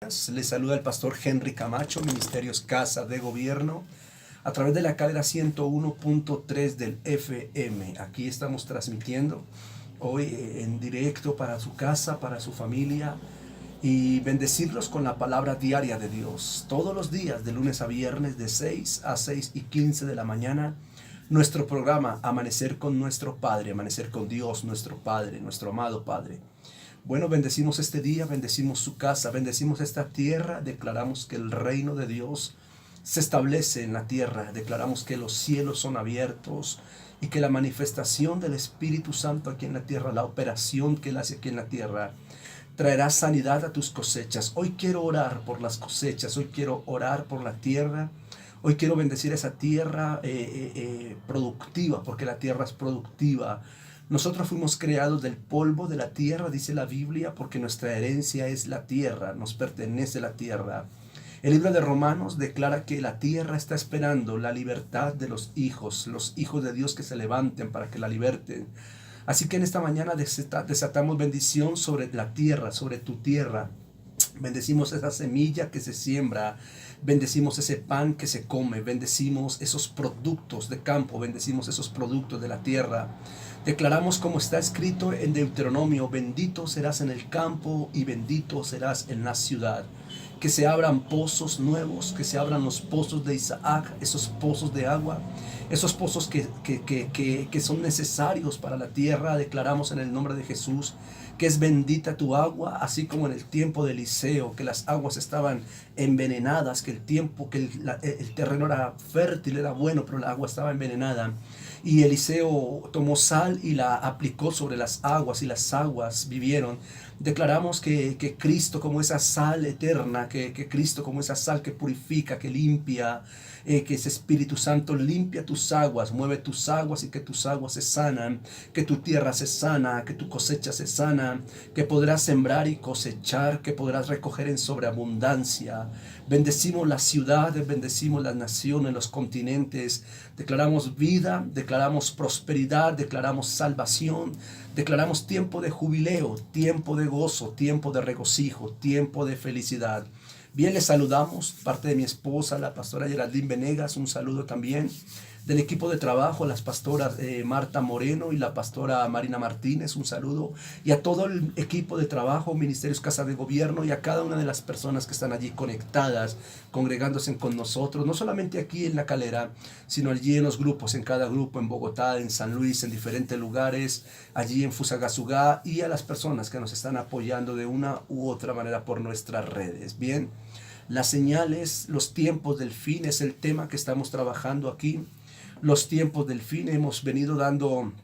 Les saluda el pastor Henry Camacho, Ministerios Casa de Gobierno, a través de la cadena 101.3 del FM. Aquí estamos transmitiendo hoy en directo para su casa, para su familia, y bendecirlos con la palabra diaria de Dios. Todos los días, de lunes a viernes, de 6 a 6:15 de la mañana, nuestro programa Amanecer con nuestro Padre, Amanecer con Dios, nuestro Padre, nuestro amado Padre. Bueno, bendecimos este día, bendecimos su casa, bendecimos esta tierra, declaramos que el reino de Dios se establece en la tierra, declaramos que los cielos son abiertos y que la manifestación del Espíritu Santo aquí en la tierra, la operación que Él hace aquí en la tierra, traerá sanidad a tus cosechas. Hoy quiero orar por las cosechas, hoy quiero orar por la tierra, hoy quiero bendecir esa tierra productiva, porque la tierra es productiva. Nosotros fuimos creados del polvo de la tierra, dice la Biblia, porque nuestra herencia es la tierra, nos pertenece la tierra. El libro de Romanos declara que la tierra está esperando la libertad de los hijos de Dios que se levanten para que la liberten. Así que en esta mañana desatamos bendición sobre la tierra, sobre tu tierra. Bendecimos esa semilla que se siembra, bendecimos ese pan que se come, bendecimos esos productos de campo, bendecimos esos productos de la tierra. Declaramos como está escrito en Deuteronomio: bendito serás en el campo y bendito serás en la ciudad. Que se abran pozos nuevos, que se abran los pozos de Isaac, esos pozos de agua, esos pozos que son necesarios para la tierra. Declaramos en el nombre de Jesús que es bendita tu agua, así como en el tiempo de Eliseo, que las aguas estaban envenenadas, que el terreno era fértil, era bueno, pero la agua estaba envenenada. Y Eliseo tomó sal y la aplicó sobre las aguas y las aguas vivieron. Declaramos que Cristo como esa sal eterna, que Cristo como esa sal que purifica, que limpia, que ese Espíritu Santo limpia tus aguas, mueve tus aguas y que tus aguas se sanan, que tu tierra se sana, que tu cosecha se sana, que podrás sembrar y cosechar, que podrás recoger en sobreabundancia. Bendecimos las ciudades, bendecimos las naciones, los continentes. Declaramos vida, declaramos prosperidad, declaramos salvación, declaramos tiempo de jubileo, tiempo de gozo, tiempo de regocijo, tiempo de felicidad. Bien, les saludamos, parte de mi esposa, la pastora Geraldine Venegas, un saludo también del equipo de trabajo, las pastoras Marta Moreno y la pastora Marina Martínez, un saludo, y a todo el equipo de trabajo, Ministerios Casa de Gobierno, y a cada una de las personas que están allí conectadas, congregándose con nosotros, no solamente aquí en La Calera, sino allí en los grupos, en cada grupo, en Bogotá, en San Luis, en diferentes lugares, allí en Fusagasugá, y a las personas que nos están apoyando de una u otra manera por nuestras redes. Bien, las señales, los tiempos del fin es el tema que estamos trabajando aquí. Los tiempos del fin, hemos venido dando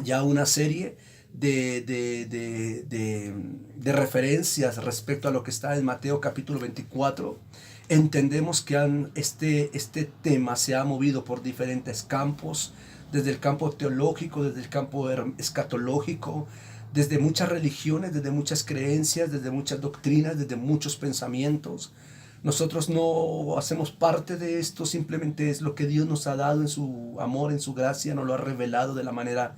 ya una serie de referencias respecto a lo que está en Mateo capítulo 24. Entendemos que este tema se ha movido por diferentes campos, desde el campo teológico, desde el campo escatológico, desde muchas religiones, desde muchas creencias, desde muchas doctrinas, desde muchos pensamientos. Nosotros no hacemos parte de esto, simplemente es lo que Dios nos ha dado en su amor, en su gracia, nos lo ha revelado de la manera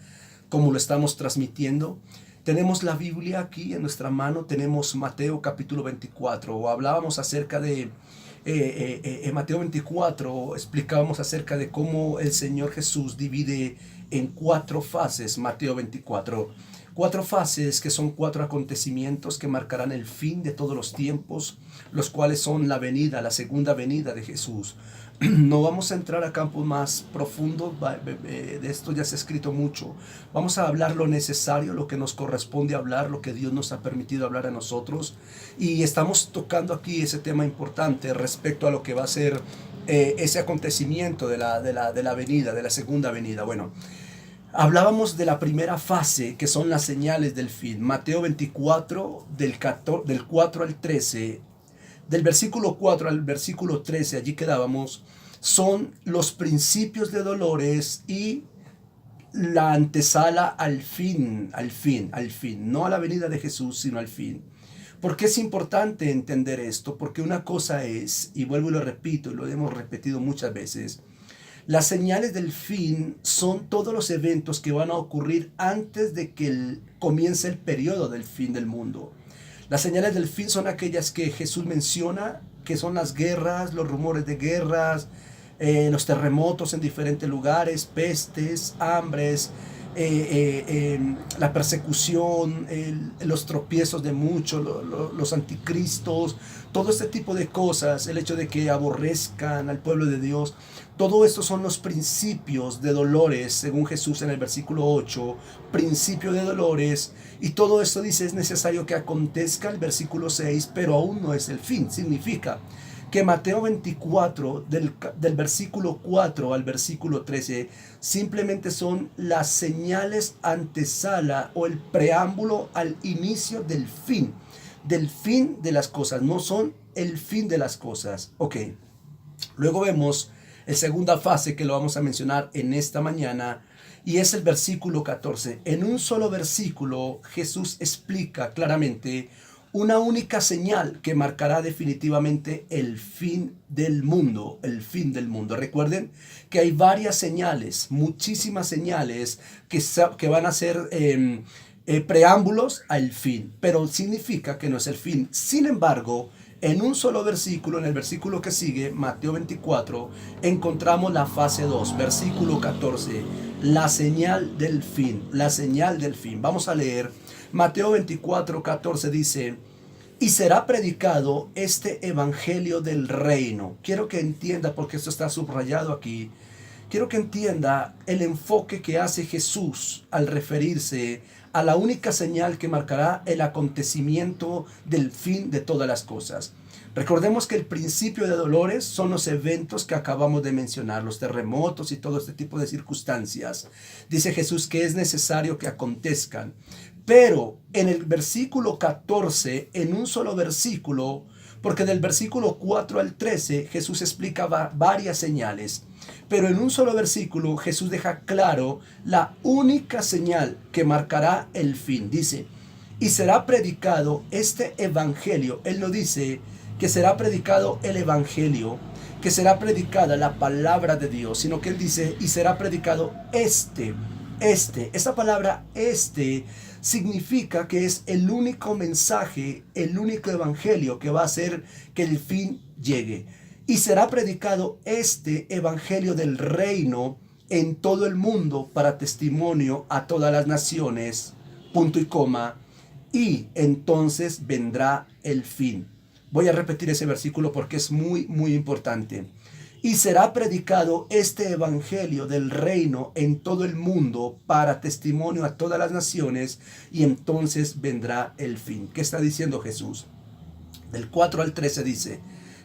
como lo estamos transmitiendo. Tenemos la Biblia aquí en nuestra mano, tenemos Mateo capítulo 24, o hablábamos acerca de Mateo 24, explicábamos acerca de cómo el Señor Jesús divide en 4 fases Mateo 24. 4 fases que son 4 acontecimientos que marcarán el fin de todos los tiempos, los cuales son la venida, la segunda venida de Jesús. No vamos a entrar a campos más profundos, de esto ya se ha escrito mucho. Vamos a hablar lo necesario, lo que nos corresponde hablar, lo que Dios nos ha permitido hablar a nosotros. Y estamos tocando aquí ese tema importante respecto a lo que va a ser ese acontecimiento de la venida, de la segunda venida. Bueno, hablábamos de la primera fase, que son las señales del fin. Mateo 24, del 4 al 13, del versículo 4 al versículo 13, allí quedábamos, son los principios de dolores y la antesala al fin, no a la venida de Jesús, sino al fin. ¿Por qué es importante entender esto? Porque una cosa es, y vuelvo y lo repito, y lo hemos repetido muchas veces, las señales del fin son todos los eventos que van a ocurrir antes de que comience el periodo del fin del mundo. Las señales del fin son aquellas que Jesús menciona, que son las guerras, los rumores de guerras, los terremotos en diferentes lugares, pestes, hambres, la persecución, los tropiezos de muchos, los anticristos, todo este tipo de cosas, el hecho de que aborrezcan al pueblo de Dios. Todo esto son los principios de dolores, según Jesús en el versículo 8, principio de dolores, y todo esto dice es necesario que acontezca el versículo 6, pero aún no es el fin. Significa que Mateo 24, del versículo 4 al versículo 13, simplemente son las señales antesala o el preámbulo al inicio del fin de las cosas, no son el fin de las cosas. Ok, luego vemos la segunda fase que lo vamos a mencionar en esta mañana, y es el versículo 14. En un solo versículo Jesús explica claramente una única señal que marcará definitivamente el fin del mundo, el fin del mundo. Recuerden que hay varias señales, muchísimas señales que van a ser preámbulos al fin, pero significa que no es el fin. Sin embargo, en un solo versículo, en el versículo que sigue, Mateo 24, encontramos la fase 2, versículo 14, la señal del fin, la señal del fin. Vamos a leer Mateo 24, 14 dice: y será predicado este evangelio del reino. Quiero que entienda, porque esto está subrayado aquí, quiero que entienda el enfoque que hace Jesús al referirse a la única señal que marcará el acontecimiento del fin de todas las cosas. Recordemos que el principio de dolores son los eventos que acabamos de mencionar, los terremotos y todo este tipo de circunstancias. Dice Jesús que es necesario que acontezcan. Pero en el versículo 14, en un solo versículo, porque del versículo 4 al 13 Jesús explica varias señales, pero en un solo versículo Jesús deja claro la única señal que marcará el fin. Dice, y será predicado este evangelio. Él no dice que será predicado el evangelio, que será predicada la palabra de Dios, sino que él dice, y será predicado esta palabra significa que es el único mensaje, el único evangelio que va a hacer que el fin llegue. Y será predicado este evangelio del reino en todo el mundo para testimonio a todas las naciones, punto y coma, y entonces vendrá el fin. Voy a repetir ese versículo porque es muy, muy importante. Y será predicado este evangelio del reino en todo el mundo para testimonio a todas las naciones, y entonces vendrá el fin. ¿Qué está diciendo Jesús? Del 4 al 13 dice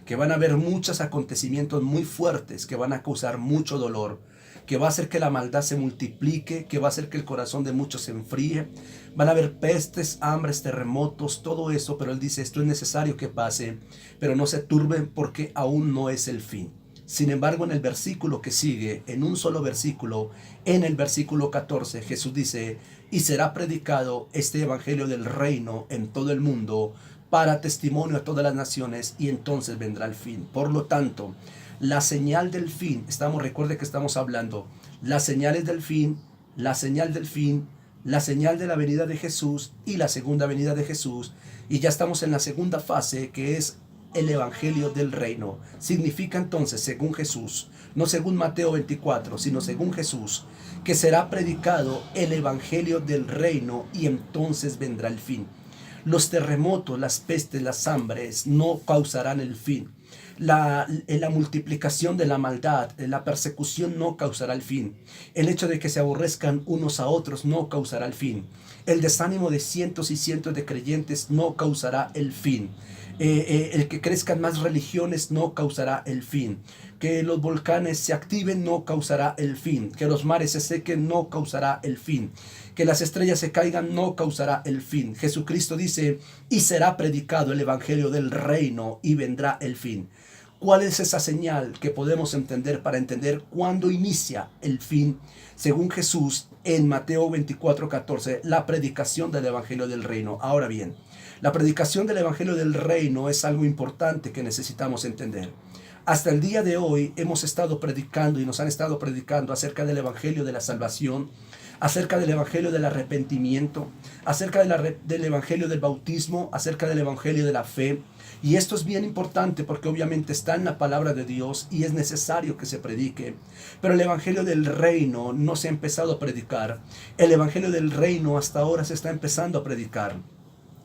que van a haber muchos acontecimientos muy fuertes que van a causar mucho dolor, que va a hacer que la maldad se multiplique, que va a hacer que el corazón de muchos se enfríe. Van a haber pestes, hambres, terremotos, todo eso, pero él dice, esto es necesario que pase, pero no se turben porque aún no es el fin. Sin embargo, en el versículo que sigue, en un solo versículo, en el versículo 14, Jesús dice, y será predicado este evangelio del reino en todo el mundo para testimonio a todas las naciones, y entonces vendrá el fin. Por lo tanto, la señal del fin, recuerde que estamos hablando, las señales del fin, la señal del fin, la señal de la venida de Jesús y la segunda venida de Jesús, y ya estamos en la segunda fase, que es el evangelio del reino. Significa entonces, según Jesús, no según Mateo 24, sino según Jesús, que será predicado el evangelio del reino y entonces vendrá el fin. Los terremotos, las pestes, las hambres no causarán el fin. La multiplicación de la maldad, la persecución no causará el fin. El hecho de que se aborrezcan unos a otros no causará el fin. El desánimo de cientos y cientos de creyentes no causará el fin. El que crezcan más religiones no causará el fin. Que los volcanes se activen no causará el fin. Que los mares se sequen no causará el fin. Que las estrellas se caigan no causará el fin. Jesucristo dice, y será predicado el evangelio del reino y vendrá el fin. ¿Cuál es esa señal que podemos entender para entender cuándo inicia el fin? Según Jesús, en Mateo 24:14, la predicación del evangelio del reino. Ahora bien, la predicación del evangelio del reino es algo importante que necesitamos entender. Hasta el día de hoy hemos estado predicando y nos han estado predicando acerca del Evangelio de la salvación, acerca del Evangelio del arrepentimiento, acerca del Evangelio del bautismo, acerca del Evangelio de la fe. Y esto es bien importante porque obviamente está en la palabra de Dios y es necesario que se predique. Pero el Evangelio del reino no se ha empezado a predicar. El Evangelio del reino hasta ahora se está empezando a predicar.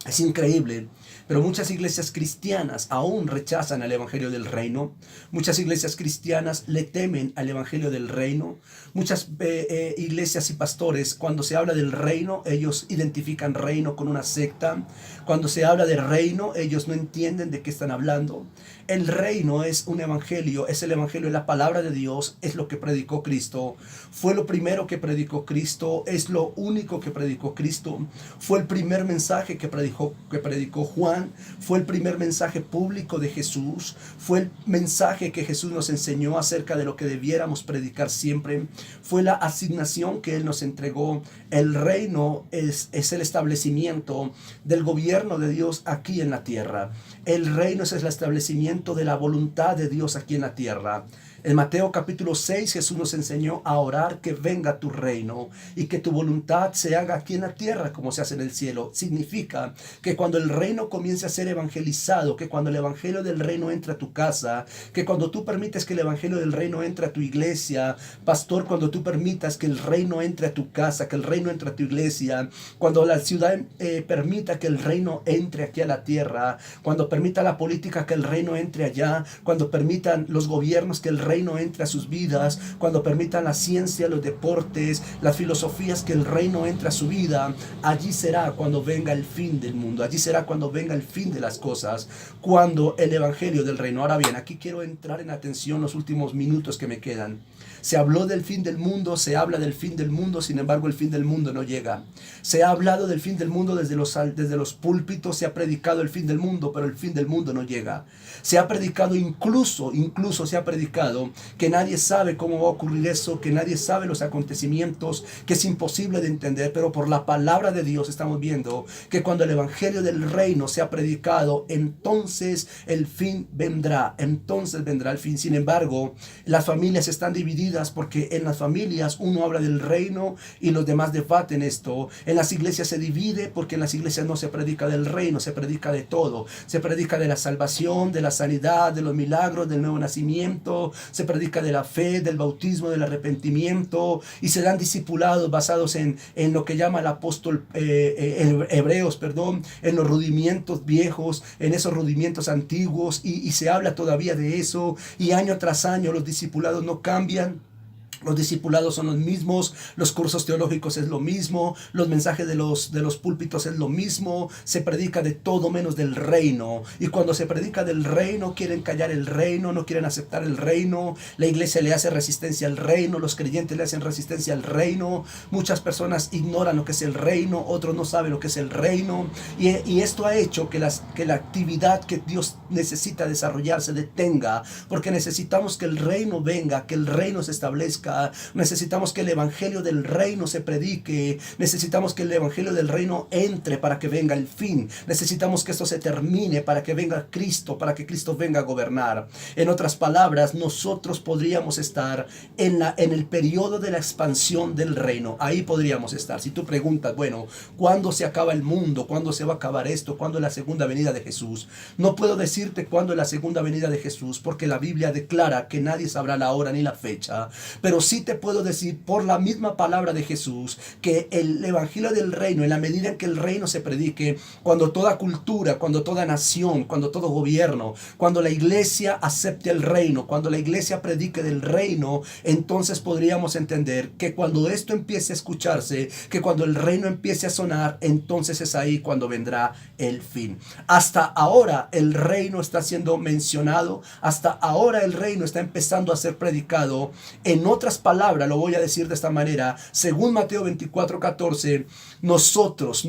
Es increíble, pero muchas iglesias cristianas aún rechazan el Evangelio del reino. Muchas iglesias cristianas le temen al Evangelio del reino. Muchas iglesias y pastores, cuando se habla del reino, ellos identifican reino con una secta. Cuando se habla de reino, ellos no entienden de qué están hablando. El reino es un evangelio, es el evangelio de la palabra de Dios, es lo que predicó Cristo. Fue lo primero que predicó Cristo, es lo único que predicó Cristo. Fue el primer mensaje que predicó Juan, fue el primer mensaje público de Jesús, fue el mensaje que Jesús nos enseñó acerca de lo que debiéramos predicar siempre. Fue la asignación que Él nos entregó. El reino es el establecimiento del gobierno de Dios aquí en la tierra. El reino es el establecimiento de la voluntad de Dios aquí en la tierra. En Mateo capítulo 6 Jesús nos enseñó a orar que venga tu reino y que tu voluntad se haga aquí en la tierra como se hace en el cielo. Significa que cuando el reino comience a ser evangelizado, que cuando el evangelio del reino entre a tu casa, que cuando tú permites que el evangelio del reino entre a tu iglesia, pastor, cuando tú permitas que el reino entre a tu casa, que el reino entre a tu iglesia, cuando la ciudad permita que el reino entre aquí a la tierra, cuando permita la política que el reino entre allá, cuando permitan los gobiernos que el reino entre a sus vidas, cuando permitan la ciencia, los deportes, las filosofías que el reino entre a su vida, allí será cuando venga el fin del mundo, allí será cuando venga el fin de las cosas, cuando el evangelio del reino. Ahora bien, aquí quiero entrar en atención los últimos minutos que me quedan. Se habló del fin del mundo, se habla del fin del mundo, sin embargo el fin del mundo no llega. Se ha hablado del fin del mundo desde los púlpitos, se ha predicado el fin del mundo, pero el fin del mundo no llega. Se ha predicado incluso se ha predicado que nadie sabe cómo va a ocurrir eso, que nadie sabe los acontecimientos, que es imposible de entender, pero por la palabra de Dios estamos viendo que cuando el evangelio del reino sea predicado, entonces el fin vendrá, entonces vendrá el fin. Sin embargo, las familias están divididas porque en las familias uno habla del reino y los demás debaten esto. En las iglesias se divide porque en las iglesias no se predica del reino, se predica de todo. Se predica de la salvación, de la sanidad, de los milagros, del nuevo nacimiento, se predica de la fe, del bautismo, del arrepentimiento, y se dan discipulados basados en lo que llama el apóstol Hebreos, en los rudimientos viejos, en esos rudimientos antiguos, y se habla todavía de eso, y año tras año los discipulados no cambian. Los discipulados son los mismos, los cursos teológicos es lo mismo, los mensajes de los púlpitos es lo mismo, se predica de todo menos del reino. Y cuando se predica del reino, quieren callar el reino, no quieren aceptar el reino, la iglesia le hace resistencia al reino, los creyentes le hacen resistencia al reino, muchas personas ignoran lo que es el reino, otros no saben lo que es el reino, y esto ha hecho que la actividad que Dios necesita desarrollar se detenga, porque necesitamos que el reino venga, que el reino se establezca. Necesitamos que el evangelio del reino se predique. Necesitamos que el evangelio del reino entre para que venga el fin. Necesitamos que esto se termine para que venga Cristo, para que Cristo venga a gobernar. En otras palabras, nosotros podríamos estar en el periodo de la expansión del reino. Ahí podríamos estar. Si tú preguntas, bueno, ¿cuándo se acaba el mundo? ¿Cuándo se va a acabar esto? ¿Cuándo es la segunda venida de Jesús? No puedo decirte cuándo es la segunda venida de Jesús, porque la Biblia declara que nadie sabrá la hora ni la fecha. Pero sí te puedo decir por la misma palabra de Jesús que el evangelio del reino, en la medida en que el reino se predique, cuando toda cultura, cuando toda nación, cuando todo gobierno, cuando la iglesia acepte el reino, cuando la iglesia predique del reino, entonces podríamos entender que cuando esto empiece a escucharse, que cuando el reino empiece a sonar, entonces es ahí cuando vendrá el fin. Hasta ahora el reino está siendo mencionado, hasta ahora el reino está empezando a ser predicado en otras otras palabras, lo voy a decir de esta manera, según Mateo 24:14, nosotros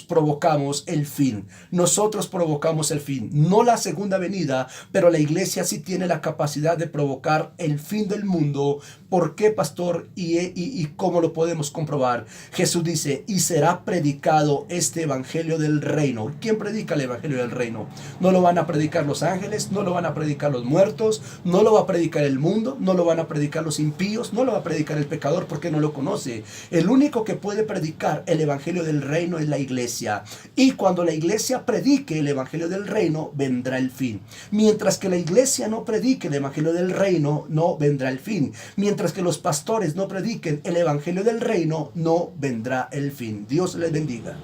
provocamos el fin. Nosotros provocamos el fin. No la segunda venida, pero la iglesia sí tiene la capacidad de provocar el fin del mundo. ¿Por qué, pastor? ¿Y cómo lo podemos comprobar? Jesús dice, y será predicado este evangelio del reino. ¿Quién predica el evangelio del reino? No lo van a predicar los ángeles, no lo van a predicar los muertos, no lo va a predicar el mundo, no lo van a predicar los impíos, no lo va a predicar el pecador porque no lo conoce. El único que puede predicar el evangelio del reino es la iglesia. Y cuando la iglesia predique el evangelio del reino, vendrá el fin. Mientras que la iglesia no predique el evangelio del reino, no vendrá el fin. Mientras que los pastores no prediquen el evangelio del reino, no vendrá el fin. Dios les bendiga.